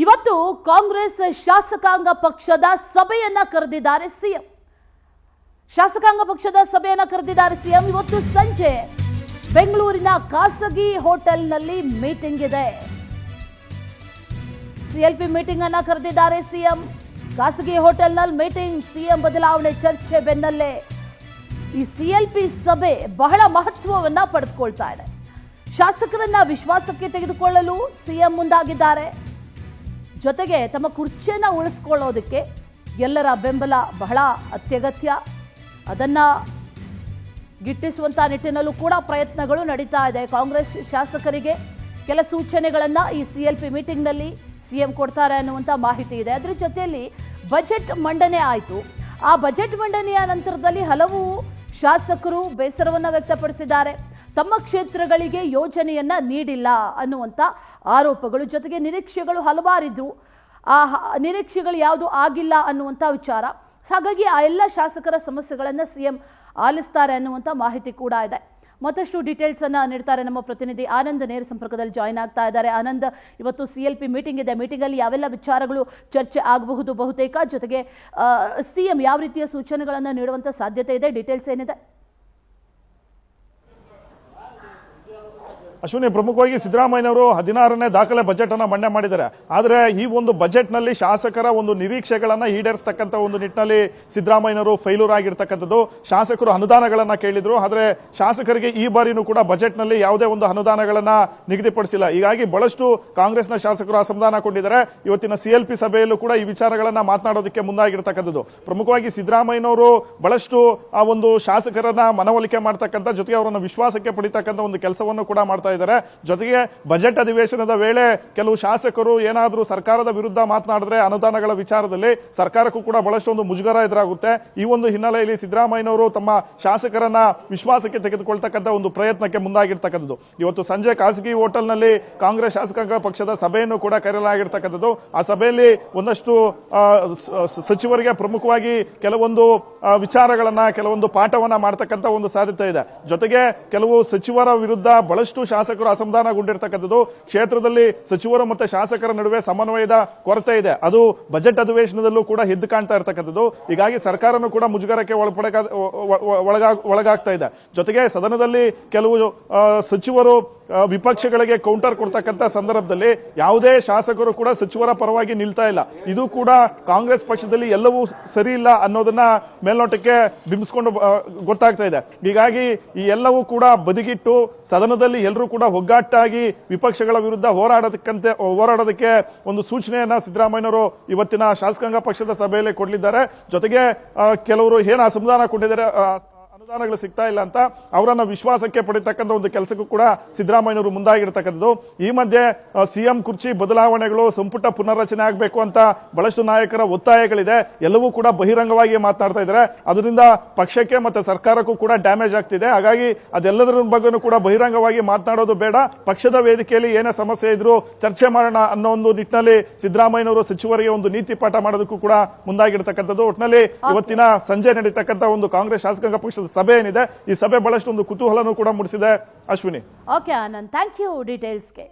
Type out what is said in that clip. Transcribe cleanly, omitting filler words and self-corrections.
ಇವತ್ತು ಕಾಂಗ್ರೆಸ್ ಶಾಸಕಾಂಗ ಪಕ್ಷದ ಸಭೆಯನ್ನ ಕರೆದಿದ್ದಾರೆ ಸಿಎಂ. ಶಾಸಕಾಂಗ ಪಕ್ಷದ ಸಭೆಯನ್ನ ಕರೆದಿದ್ದಾರೆ ಸಿಎಂ. ಇವತ್ತು ಸಂಜೆ ಬೆಂಗಳೂರಿನ ಖಾಸಗಿ ಹೋಟೆಲ್ನಲ್ಲಿ ಮೀಟಿಂಗ್ ಇದೆ. ಸಿಎಲ್ಪಿ ಮೀಟಿಂಗ್ ಅನ್ನ ಕರೆದಿದ್ದಾರೆ ಸಿಎಂ. ಖಾಸಗಿ ಹೋಟೆಲ್ನಲ್ಲಿ ಮೀಟಿಂಗ್. ಸಿಎಂ ಬದಲಾವಣೆ ಚರ್ಚೆ ಬೆನ್ನಲ್ಲೇ ಈ ಸಿಎಲ್ಪಿ ಸಭೆ ಬಹಳ ಮಹತ್ವವನ್ನ ಪಡೆದುಕೊಳ್ತಾ ಇದೆ. ಶಾಸಕರನ್ನ ವಿಶ್ವಾಸಕ್ಕೆ ತೆಗೆದುಕೊಳ್ಳಲು ಸಿಎಂ ಮುಂದಾಗಿದ್ದಾರೆ. ಜೊತೆಗೆ ತಮ್ಮ ಕುರ್ಚಿಯನ್ನು ಉಳಿಸ್ಕೊಳ್ಳೋದಕ್ಕೆ ಎಲ್ಲರ ಬೆಂಬಲ ಬಹಳ ಅತ್ಯಗತ್ಯ. ಅದನ್ನ ಗಿಟ್ಟಿಸುವಂತ ನಿಟ್ಟಿನಲ್ಲೂ ಕೂಡ ಪ್ರಯತ್ನಗಳು ನಡೀತಾ ಇದೆ. ಕಾಂಗ್ರೆಸ್ ಶಾಸಕರಿಗೆ ಕೆಲ ಸೂಚನೆಗಳನ್ನ ಈ ಸಿಎಲ್ಪಿ ಮೀಟಿಂಗ್ನಲ್ಲಿ ಸಿಎಂ ಕೊಡ್ತಾರೆ ಅನ್ನುವಂಥ ಮಾಹಿತಿ ಇದೆ. ಅದರ ಜೊತೆಯಲ್ಲಿ ಬಜೆಟ್ ಮಂಡನೆ ಆಯಿತು. ಆ ಬಜೆಟ್ ಮಂಡನೆಯ ನಂತರದಲ್ಲಿ ಹಲವು ಶಾಸಕರು ಬೇಸರವನ್ನು ವ್ಯಕ್ತಪಡಿಸಿದ್ದಾರೆ. ತಮ್ಮ ಕ್ಷೇತ್ರಗಳಿಗೆ ಯೋಜನೆಯನ್ನ ನೀಡಿಲ್ಲ ಅನ್ನುವಂಥ ಆರೋಪಗಳು, ಜೊತೆಗೆ ನಿರೀಕ್ಷೆಗಳು ಹಲವಾರಿದ್ರು. ಆ ನಿರೀಕ್ಷೆಗಳು ಯಾವುದು ಆಗಿಲ್ಲ ಅನ್ನುವಂಥ ವಿಚಾರ. ಹಾಗಾಗಿ ಆ ಎಲ್ಲ ಶಾಸಕರ ಸಮಸ್ಯೆಗಳನ್ನು ಸಿಎಂ ಆಲಿಸ್ತಾರೆ ಅನ್ನುವಂಥ ಮಾಹಿತಿ ಕೂಡ ಇದೆ. ಮತ್ತಷ್ಟು ಡೀಟೇಲ್ಸ್ ಅನ್ನ ನೀಡ್ತಾರೆ ನಮ್ಮ ಪ್ರತಿನಿಧಿ ಆನಂದ್. ನೇರ ಸಂಪರ್ಕದಲ್ಲಿ ಜಾಯಿನ್ ಆಗ್ತಾ ಇದ್ದಾರೆ. ಆನಂದ್, ಇವತ್ತು ಸಿಎಲ್ಪಿ ಮೀಟಿಂಗ್ ಇದೆ. ಮೀಟಿಂಗಲ್ಲಿ ಯಾವೆಲ್ಲ ವಿಚಾರಗಳು ಚರ್ಚೆ ಆಗಬಹುದು ಬಹುತೇಕ, ಜೊತೆಗೆ ಸಿಎಂ ಯಾವ ರೀತಿಯ ಸೂಚನೆಗಳನ್ನು ನೀಡುವಂಥ ಸಾಧ್ಯತೆ ಇದೆ? ಡೀಟೇಲ್ಸ್ ಏನಿದೆ? ಅಶ್ವಿನಿ, ಪ್ರಮುಖವಾಗಿ ಸಿದ್ದರಾಮಯ್ಯನವರು 16ನೇ ದಾಖಲೆ ಬಜೆಟ್ ಅನ್ನ ಮಂಡನೆ ಮಾಡಿದ್ದಾರೆ. ಆದರೆ ಈ ಒಂದು ಬಜೆಟ್ ನಲ್ಲಿ ಶಾಸಕರ ಒಂದು ನಿರೀಕ್ಷೆಗಳನ್ನ ಈಡೇರಿಸತಕ್ಕಂತ ಒಂದು ನಿಟ್ಟಿನಲ್ಲಿ ಸಿದ್ದರಾಮಯ್ಯನವರು ಫೈಲೂರ್ ಆಗಿರ್ತಕ್ಕಂಥದ್ದು. ಶಾಸಕರು ಅನುದಾನಗಳನ್ನ ಕೇಳಿದ್ರು, ಆದರೆ ಶಾಸಕರಿಗೆ ಈ ಬಾರಿನೂ ಕೂಡ ಬಜೆಟ್ ನಲ್ಲಿ ಯಾವುದೇ ಒಂದು ಅನುದಾನಗಳನ್ನ ನಿಗದಿಪಡಿಸಿಲ್ಲ. ಹೀಗಾಗಿ ಬಹಳಷ್ಟು ಕಾಂಗ್ರೆಸ್ನ ಶಾಸಕರು ಅಸಮಾಧಾನಗೊಂಡಿದ್ದಾರೆ. ಇವತ್ತಿನ ಸಿಎಲ್ಪಿ ಸಭೆಯಲ್ಲೂ ಕೂಡ ಈ ವಿಚಾರಗಳನ್ನ ಮಾತನಾಡೋದಕ್ಕೆ ಮುಂದಾಗಿರ್ತಕ್ಕಂಥದ್ದು. ಪ್ರಮುಖವಾಗಿ ಸಿದ್ದರಾಮಯ್ಯನವರು ಬಹಳಷ್ಟು ಆ ಒಂದು ಶಾಸಕರನ್ನ ಮನವೊಲಿಕೆ ಮಾಡ್ತಕ್ಕಂಥ, ಜೊತೆಗೆ ಅವರನ್ನು ವಿಶ್ವಾಸಕ್ಕೆ ಪಡಿತಕ್ಕಂಥ ಒಂದು ಕೆಲಸವನ್ನು ಕೂಡ ಮಾಡ್ತಾ ಇದ್ದಾರೆ. ಜೊತೆಗೆ ಬಜೆಟ್ ಅಧಿವೇಶನದ ವೇಳೆ ಕೆಲವು ಶಾಸಕರು ಏನಾದರೂ ಸರ್ಕಾರದ ವಿರುದ್ಧ ಮಾತನಾಡಿದ್ರೆ ಅನುದಾನಗಳ ವಿಚಾರದಲ್ಲಿ ಸರ್ಕಾರಕ್ಕೂ ಕೂಡ ಬಹಳಷ್ಟು ಒಂದು ಮುಜುಗರ ಎದುರಾಗುತ್ತೆ. ಈ ಒಂದು ಹಿನ್ನೆಲೆಯಲ್ಲಿ ಸಿದ್ದರಾಮಯ್ಯನವರು ತಮ್ಮ ಶಾಸಕರನ್ನ ವಿಶ್ವಾಸಕ್ಕೆ ತೆಗೆದುಕೊಳ್ತಕ್ಕಂಥ ಒಂದು ಪ್ರಯತ್ನಕ್ಕೆ ಮುಂದಾಗಿರ್ತಕ್ಕಂಥದ್ದು. ಇವತ್ತು ಸಂಜೆ ಖಾಸಗಿ ಹೋಟೆಲ್ನಲ್ಲಿ ಕಾಂಗ್ರೆಸ್ ಶಾಸಕಾಂಗ ಪಕ್ಷದ ಸಭೆಯನ್ನು ಕೂಡ ಕರೆಯಲಾಗಿರ್ತಕ್ಕಂಥದ್ದು. ಆ ಸಭೆಯಲ್ಲಿ ಒಂದಷ್ಟು ಸಚಿವರಿಗೆ ಪ್ರಮುಖವಾಗಿ ಕೆಲವೊಂದು ವಿಚಾರಗಳನ್ನ, ಕೆಲವೊಂದು ಪಾಠವನ್ನ ಮಾಡತಕ್ಕಂಥ ಒಂದು ಸಾಧ್ಯತೆ ಇದೆ. ಜೊತೆಗೆ ಕೆಲವು ಸಚಿವರ ವಿರುದ್ಧ ಬಹಳಷ್ಟು ಶಾಸಕರು ಅಸಮಾಧಾನಗೊಂಡಿರ್ತಕ್ಕಂಥದ್ದು. ಕ್ಷೇತ್ರದಲ್ಲಿ ಸಚಿವರು ಮತ್ತು ಶಾಸಕರ ನಡುವೆ ಸಮನ್ವಯದ ಕೊರತೆ ಇದೆ. ಅದು ಬಜೆಟ್ ಅಧಿವೇಶನದಲ್ಲೂ ಕೂಡ ಎದ್ದು ಕಾಣ್ತಾ ಇರ್ತಕ್ಕಂಥದ್ದು. ಹೀಗಾಗಿ ಸರ್ಕಾರನೂ ಕೂಡ ಮುಜುಗರಕ್ಕೆ ಒಳಗಾಗ್ತಾ ಇದೆ. ಜೊತೆಗೆ ಸದನದಲ್ಲಿ ಕೆಲವು ಸಚಿವರು ವಿಪಕ್ಷಗಳಿಗೆ ಕೌಂಟರ್ ಕೊಡ್ತಕ್ಕಂಥ ಸಂದರ್ಭದಲ್ಲಿ ಯಾವುದೇ ಶಾಸಕರು ಕೂಡ ಸಚಿವರ ಪರವಾಗಿ ನಿಲ್ತಾ ಇಲ್ಲ. ಇದು ಕೂಡ ಕಾಂಗ್ರೆಸ್ ಪಕ್ಷದಲ್ಲಿ ಎಲ್ಲವೂ ಸರಿ ಇಲ್ಲ ಅನ್ನೋದನ್ನ ಮೇಲ್ನೋಟಕ್ಕೆ ಬಿಂಬಿಸಿಕೊಂಡು ಗೊತ್ತಾಗ್ತಾ ಇದೆ. ಹೀಗಾಗಿ ಈ ಎಲ್ಲವೂ ಕೂಡ ಬದಿಗಿಟ್ಟು ಸದನದಲ್ಲಿ ಎಲ್ಲರೂ ಕೂಡ ಒಗ್ಗಟ್ಟಾಗಿ ವಿಪಕ್ಷಗಳ ವಿರುದ್ಧ ಹೋರಾಡೋದಕ್ಕೆ ಒಂದು ಸೂಚನೆಯನ್ನ ಸಿದ್ದರಾಮಯ್ಯನವರು ಇವತ್ತಿನ ಶಾಸಕಾಂಗ ಪಕ್ಷದ ಸಭೆಯಲ್ಲಿ ಕೊಡಲಿದ್ದಾರೆ. ಜೊತೆಗೆ ಕೆಲವರು ಏನು ಅಸಮಾಧಾನಗೊಂಡಿದ್ದಾರೆ, ಅನುದಾನಗಳು ಸಿಗ್ತಾ ಇಲ್ಲ ಅಂತ, ಅವರನ್ನ ವಿಶ್ವಾಸಕ್ಕೆ ಪಡಿತಕ್ಕಂಥ ಒಂದು ಕೆಲಸಕ್ಕೂ ಕೂಡ ಸಿದ್ದರಾಮಯ್ಯನವರು ಮುಂದಾಗಿರ್ತಕ್ಕಂಥದ್ದು. ಈ ಮಧ್ಯೆ ಸಿಎಂ ಕುರ್ಚಿ ಬದಲಾವಣೆಗಳು, ಸಂಪುಟ ಪುನರ್ರಚನೆ ಆಗಬೇಕು ಅಂತ ಬಹಳಷ್ಟು ನಾಯಕರ ಒತ್ತಾಯಗಳಿದೆ. ಎಲ್ಲವೂ ಕೂಡ ಬಹಿರಂಗವಾಗಿ ಮಾತನಾಡ್ತಾ ಇದ್ದಾರೆ. ಅದರಿಂದ ಪಕ್ಷಕ್ಕೆ ಮತ್ತೆ ಸರ್ಕಾರಕ್ಕೂ ಕೂಡ ಡ್ಯಾಮೇಜ್ ಆಗ್ತಿದೆ. ಹಾಗಾಗಿ ಅದೆಲ್ಲದರ ಬಗ್ಗೆನೂ ಕೂಡ ಬಹಿರಂಗವಾಗಿ ಮಾತನಾಡೋದು ಬೇಡ. ಪಕ್ಷದ ವೇದಿಕೆಯಲ್ಲಿ ಏನೇ ಸಮಸ್ಯೆ ಇದ್ರೂ ಚರ್ಚೆ ಮಾಡೋಣ ಅನ್ನೋ ಒಂದು ನಿಟ್ಟಿನಲ್ಲಿ ಸಿದ್ದರಾಮಯ್ಯನವರು ಸಚಿವರಿಗೆ ಒಂದು ನೀತಿ ಪಾಠ ಮಾಡೋದಕ್ಕೂ ಕೂಡ ಮುಂದಾಗಿರ್ತಕ್ಕಂಥದ್ದು. ಒಟ್ಟಿನಲ್ಲಿ ಇವತ್ತಿನ ಸಂಜೆ ನಡೀತಕ್ಕಂಥ ಒಂದು ಕಾಂಗ್ರೆಸ್ ಶಾಸಕಾಂಗ ಪಕ್ಷದ ಸಭೆ ಏನಿದೆ, ಈ ಸಭೆ ಬಹಳಷ್ಟು ಒಂದು ಕುತೂಹಲನೂ ಕೂಡ ಮೂಡಿಸಿದೆ. Ashwini. Okay Anand, thank you ಡೀಟೇಲ್ಸ್ಗೆ.